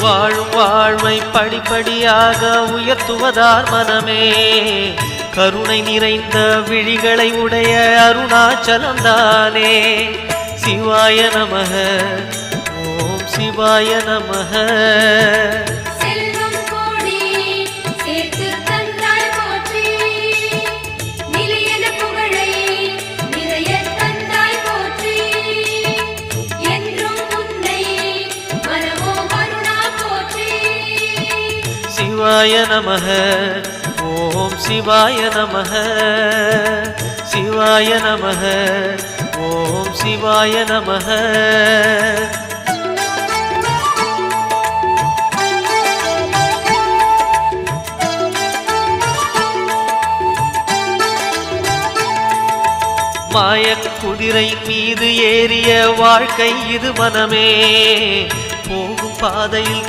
வாழும் வாழ்வை படிப்படியாக உயர்த்துவதார் மனமே கருணை நிறைந்த விழிகளை உடைய அருணாச்சலம்தானே சிவாய நமக ஓம் சிவாய நமக சிவாய நமக ஓம் சிவாய நமக சிவாய நமக ஓம் சிவாய நமக மாயக் குதிரை மீது ஏறிய வாழ்க்கை இது மனமே போகும் பாதையில்